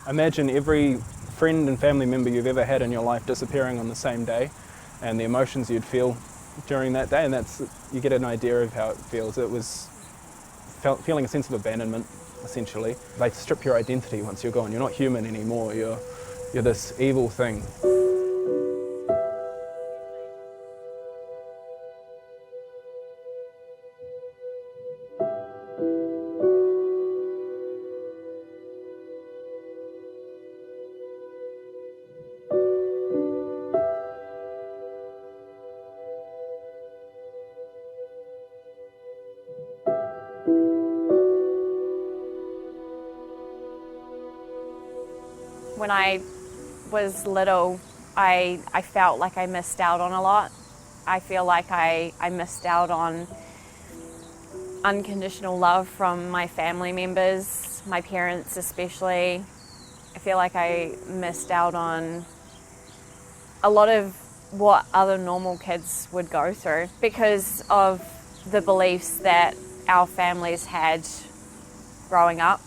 Imagine every friend and family member you've ever had in your life disappearing on the same day, and the emotions you'd feel during that day, and you get an idea of how it feels. It was feeling a sense of abandonment, essentially. They strip your identity once you're gone. You're not human anymore. You're this evil thing. When I was little, I felt like I missed out on a lot. I feel like I missed out on unconditional love from my family members, my parents especially. I feel like I missed out on a lot of what other normal kids would go through because of the beliefs that our families had growing up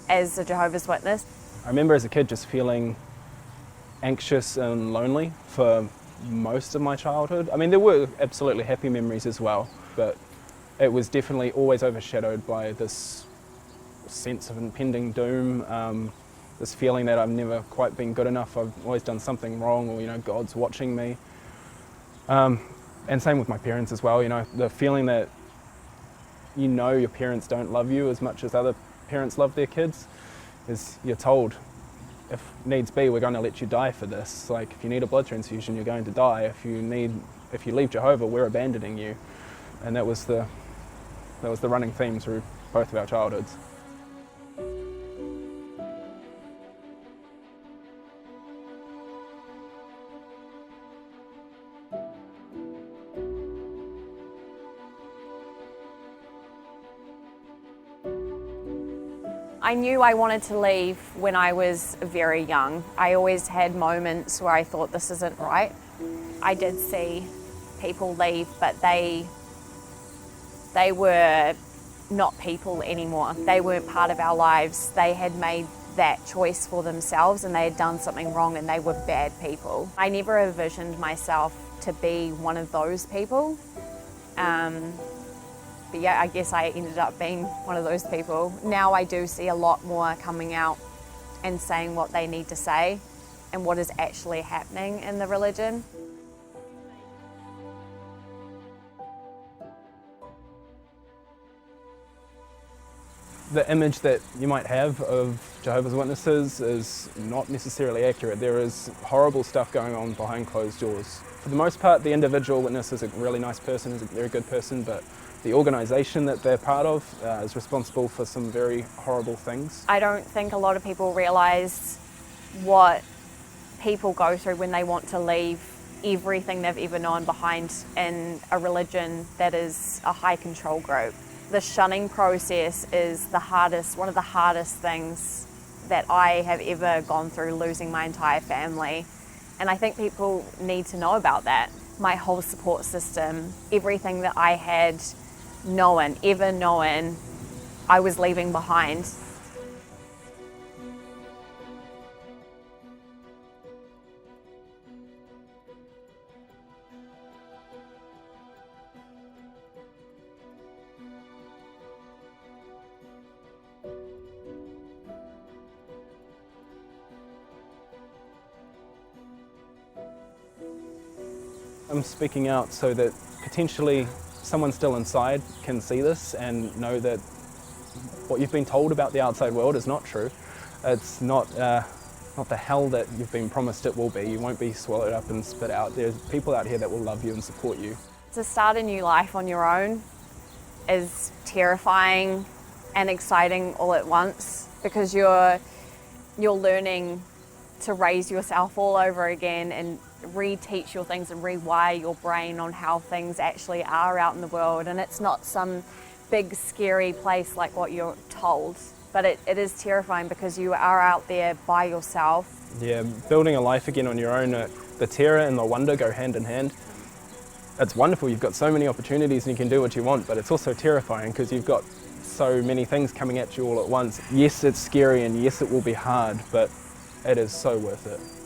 as a Jehovah's Witness. I remember as a kid just feeling anxious and lonely for most of my childhood. I mean, there were absolutely happy memories as well, but it was definitely always overshadowed by this sense of impending doom, this feeling that I've never quite been good enough, I've always done something wrong, or, God's watching me. And same with my parents as well, the feeling that your parents don't love you as much as other parents love their kids. Is you're told, if needs be, we're going to let you die for this. Like, if you need a blood transfusion, you're going to die. If you leave Jehovah, we're abandoning you. And that was the running theme through both of our childhoods. I knew I wanted to leave when I was very young. I always had moments where I thought this isn't right. I did see people leave, but they were not people anymore. They weren't part of our lives. They had made that choice for themselves and they had done something wrong and they were bad people. I never envisioned myself to be one of those people. But yeah, I guess I ended up being one of those people. Now I do see a lot more coming out and saying what they need to say and what is actually happening in the religion. The image that you might have of Jehovah's Witnesses is not necessarily accurate. There is horrible stuff going on behind closed doors. For the most part, the individual witness is a really nice person, is a very good person, but the organisation that they're part of is responsible for some very horrible things. I don't think a lot of people realise what people go through when they want to leave everything they've ever known behind in a religion that is a high control group. The shunning process is one of the hardest things that I have ever gone through, losing my entire family. And I think people need to know about that. My whole support system, everything that I had ever known, I was leaving behind. I'm speaking out so that potentially someone still inside can see this and know that what you've been told about the outside world is not true. It's not the hell that you've been promised it will be. You won't be swallowed up and spit out. There's people out here that will love you and support you. To start a new life on your own is terrifying and exciting all at once because you're learning to raise yourself all over again and reteach your things and rewire your brain on how things actually are out in the world. And it's not some big scary place like what you're told, but it is terrifying because you are out there by yourself. Yeah, building a life again on your own, the terror and the wonder go hand in hand. It's wonderful, you've got so many opportunities and you can do what you want, but it's also terrifying because you've got so many things coming at you all at once. Yes, it's scary and yes, it will be hard, but it is so worth it.